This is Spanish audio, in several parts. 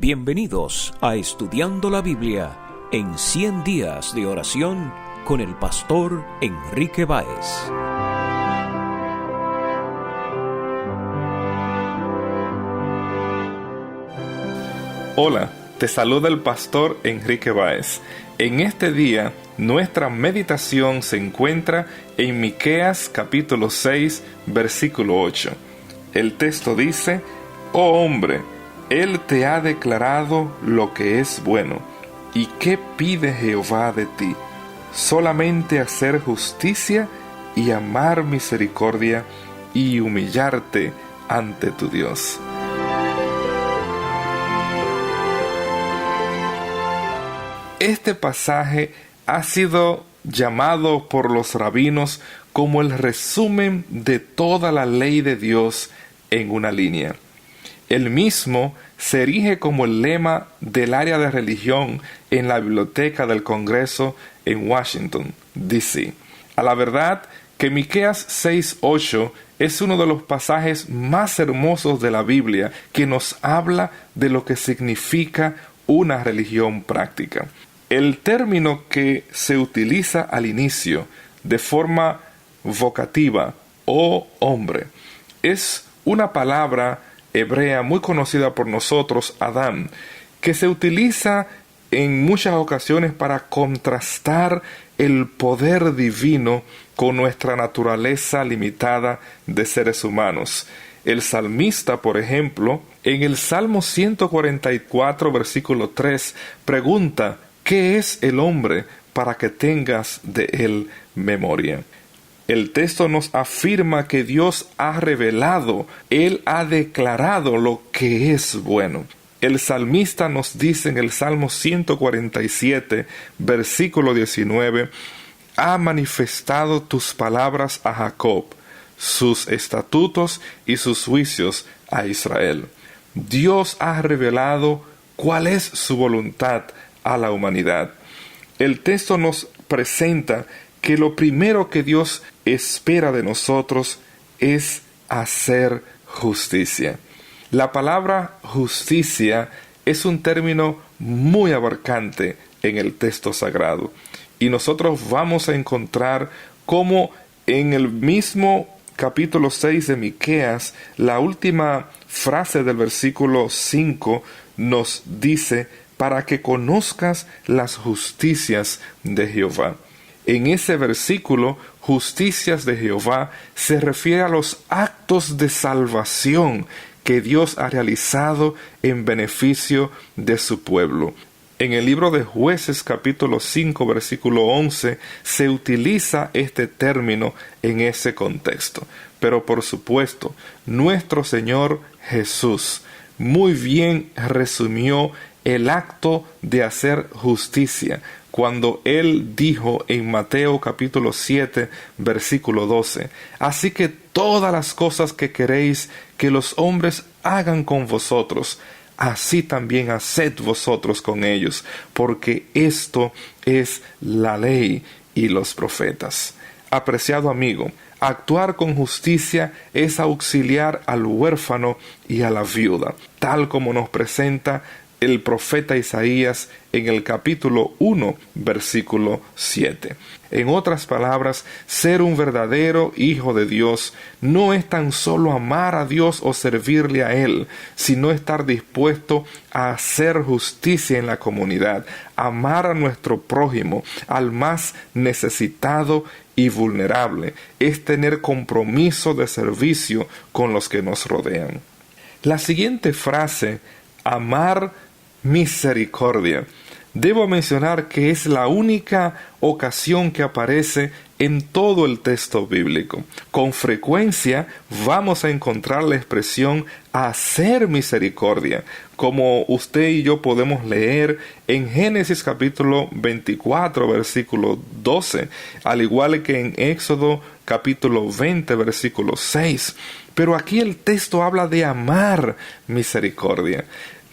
Bienvenidos a Estudiando la Biblia en 100 días de oración con el pastor Enrique Báez. Hola, te saluda el pastor Enrique Báez. En este día, nuestra meditación se encuentra en Miqueas capítulo 6, versículo 8. El texto dice: «Oh hombre, Él te ha declarado lo que es bueno. ¿Y qué pide Jehová de ti? Solamente hacer justicia y amar misericordia y humillarte ante tu Dios». Este pasaje ha sido llamado por los rabinos como el resumen de toda la ley de Dios en una línea. El mismo se erige como el lema del área de religión en la biblioteca del Congreso en Washington, D.C. A la verdad que Miqueas 6:8 es uno de los pasajes más hermosos de la Biblia que nos habla de lo que significa una religión práctica. El término que se utiliza al inicio, de forma vocativa, «oh hombre», es una palabra hebrea muy conocida por nosotros, Adán, que se utiliza en muchas ocasiones para contrastar el poder divino con nuestra naturaleza limitada de seres humanos. El salmista, por ejemplo, en el Salmo 144, versículo 3, pregunta: ¿qué es el hombre para que tengas de él memoria? El texto nos afirma que Dios ha revelado, Él ha declarado lo que es bueno. El salmista nos dice en el Salmo 147, versículo 19, «Ha manifestado tus palabras a Jacob, sus estatutos y sus juicios a Israel». Dios ha revelado cuál es su voluntad a la humanidad. El texto nos presenta que lo primero que Dios espera de nosotros es hacer justicia. La palabra justicia es un término muy abarcante en el texto sagrado, y nosotros vamos a encontrar cómo en el mismo capítulo 6 de Miqueas, la última frase del versículo 5 nos dice: «para que conozcas las justicias de Jehová». En ese versículo, justicias de Jehová se refiere a los actos de salvación que Dios ha realizado en beneficio de su pueblo. En el libro de Jueces capítulo 5 versículo 11 se utiliza este término en ese contexto. Pero por supuesto, nuestro Señor Jesús muy bien resumió el acto de hacer justicia cuando Él dijo en Mateo capítulo 7 versículo 12: «Así que todas las cosas que queréis que los hombres hagan con vosotros, así también haced vosotros con ellos, porque esto es la ley y los profetas». Apreciado amigo, actuar con justicia es auxiliar al huérfano y a la viuda, tal como nos presenta el profeta Isaías en el capítulo 1, versículo 7. En otras palabras, ser un verdadero hijo de Dios no es tan solo amar a Dios o servirle a Él, sino estar dispuesto a hacer justicia en la comunidad, amar a nuestro prójimo, al más necesitado y vulnerable. Es tener compromiso de servicio con los que nos rodean. La siguiente frase, amar misericordia, debo mencionar que es la única ocasión que aparece en todo el texto bíblico. Con frecuencia vamos a encontrar la expresión hacer misericordia, como usted y yo podemos leer en Génesis capítulo 24 versículo 12, al igual que en Éxodo capítulo 20 versículo 6. Pero aquí el texto habla de amar misericordia.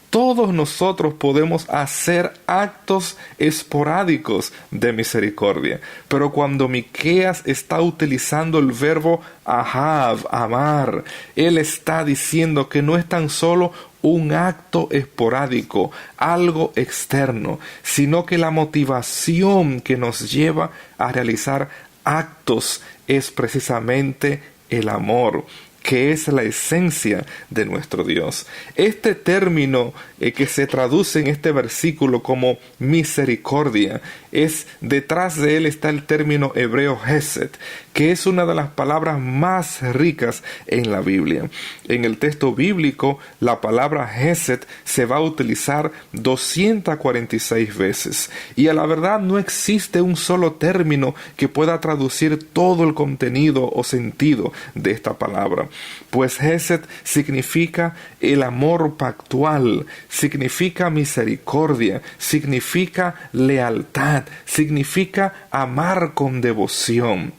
Todos nosotros podemos hacer actos esporádicos de misericordia, pero cuando Miqueas está utilizando el verbo ahav, amar, él está diciendo que no es tan solo un acto esporádico, algo externo, sino que la motivación que nos lleva a realizar actos es precisamente el amor, que es la esencia de nuestro Dios. Este término que se traduce en este versículo como misericordia, detrás de él está el término hebreo hesed, que es una de las palabras más ricas en la Biblia. En el texto bíblico, la palabra hesed se va a utilizar 246 veces, y a la verdad no existe un solo término que pueda traducir todo el contenido o sentido de esta palabra. Pues hesed significa el amor pactual, significa misericordia, significa lealtad, significa amar con devoción.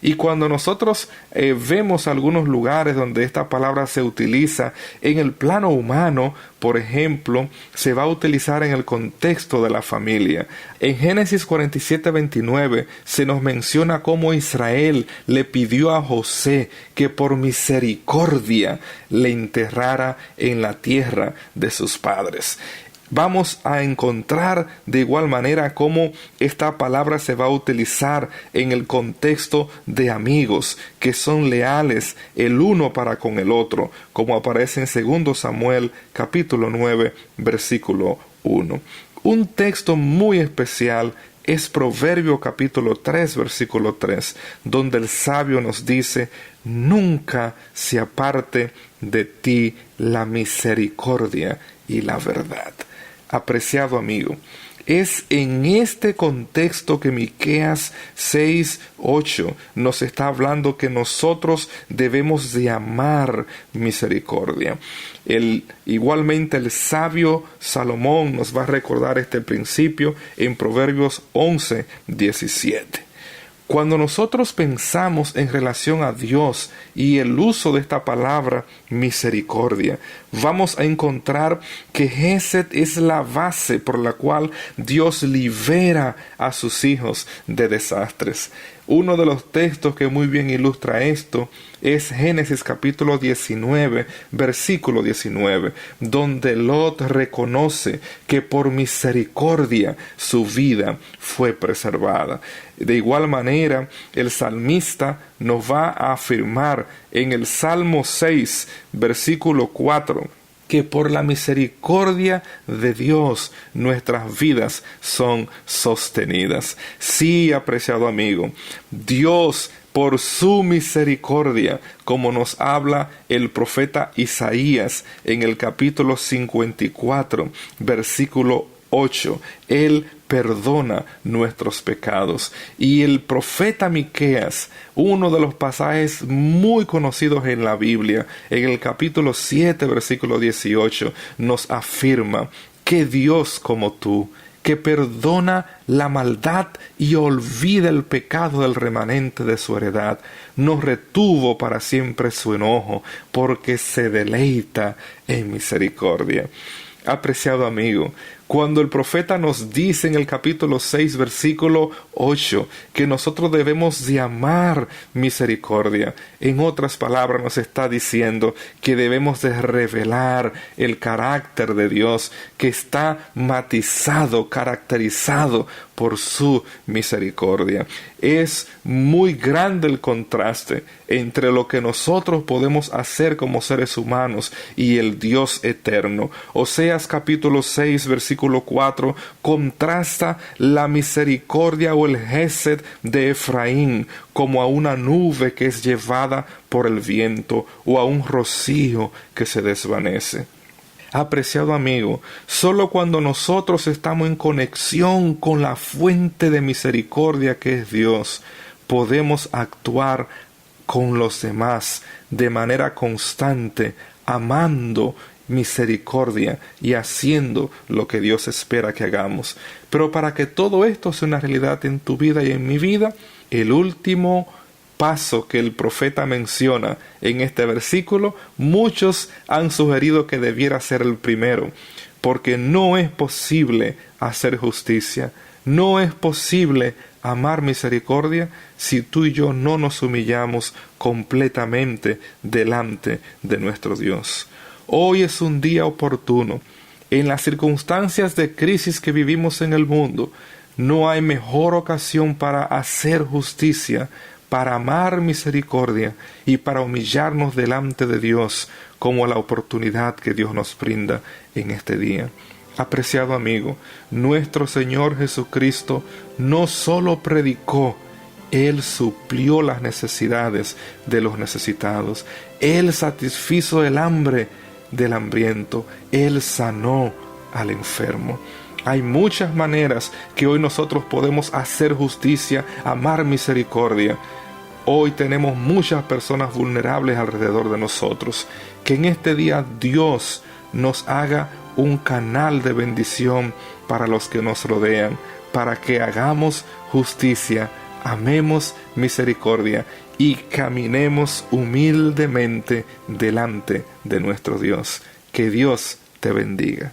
Y cuando nosotros vemos algunos lugares donde esta palabra se utiliza en el plano humano, por ejemplo, se va a utilizar en el contexto de la familia. En Génesis 47:29 se nos menciona cómo Israel le pidió a José que por misericordia le enterrara en la tierra de sus padres. Vamos a encontrar de igual manera cómo esta palabra se va a utilizar en el contexto de amigos que son leales el uno para con el otro, como aparece en 2 Samuel capítulo 9 versículo 1. Un texto muy especial es Proverbio capítulo 3 versículo 3, donde el sabio nos dice: nunca se aparte de ti la misericordia y la verdad. Apreciado amigo, es en este contexto que Miqueas 6:8 nos está hablando que nosotros debemos de amar misericordia. Igualmente el sabio Salomón nos va a recordar este principio en Proverbios 11:17. Cuando nosotros pensamos en relación a Dios y el uso de esta palabra misericordia, vamos a encontrar que hesed es la base por la cual Dios libera a sus hijos de desastres. Uno de los textos que muy bien ilustra esto es Génesis capítulo 19, versículo 19, donde Lot reconoce que por misericordia su vida fue preservada. De igual manera, el salmista nos va a afirmar en el Salmo 6, versículo 4, que por la misericordia de Dios nuestras vidas son sostenidas. Sí, apreciado amigo, Dios por su misericordia, como nos habla el profeta Isaías en el capítulo 54, versículo 8, Él perdona nuestros pecados. Y el profeta Miqueas, uno de los pasajes muy conocidos en la Biblia, en el capítulo 7, versículo 18, nos afirma que Dios como tú, que perdona la maldad y olvida el pecado del remanente de su heredad, no retuvo para siempre su enojo, porque se deleita en misericordia. Apreciado amigo, cuando el profeta nos dice en el capítulo 6, versículo 8, que nosotros debemos de amar misericordia, en otras palabras nos está diciendo que debemos de revelar el carácter de Dios, que está matizado, caracterizado por su misericordia. Es muy grande el contraste entre lo que nosotros podemos hacer como seres humanos y el Dios eterno. Oseas capítulo 6, versículo 4, contrasta la misericordia o el hesed de Efraín como a una nube que es llevada por el viento o a un rocío que se desvanece. Apreciado amigo, solo cuando nosotros estamos en conexión con la fuente de misericordia que es Dios, podemos actuar con los demás de manera constante, amando misericordia y haciendo lo que Dios espera que hagamos. Pero para que todo esto sea una realidad en tu vida y en mi vida, el último paso que el profeta menciona en este versículo, muchos han sugerido que debiera ser el primero, porque no es posible hacer justicia, no es posible amar misericordia si tú y yo no nos humillamos completamente delante de nuestro Dios. Hoy es un día oportuno. En las circunstancias de crisis que vivimos en el mundo, no hay mejor ocasión para hacer justicia, para amar misericordia y para humillarnos delante de Dios como la oportunidad que Dios nos brinda en este día. Apreciado amigo, nuestro Señor Jesucristo no solo predicó, Él suplió las necesidades de los necesitados. Él satisfizo el hambre del hambriento. Él sanó al enfermo. Hay muchas maneras que hoy nosotros podemos hacer justicia, amar misericordia. Hoy tenemos muchas personas vulnerables alrededor de nosotros. Que en este día Dios nos haga un canal de bendición para los que nos rodean, para que hagamos justicia, amemos misericordia y caminemos humildemente delante de nuestro Dios. Que Dios te bendiga.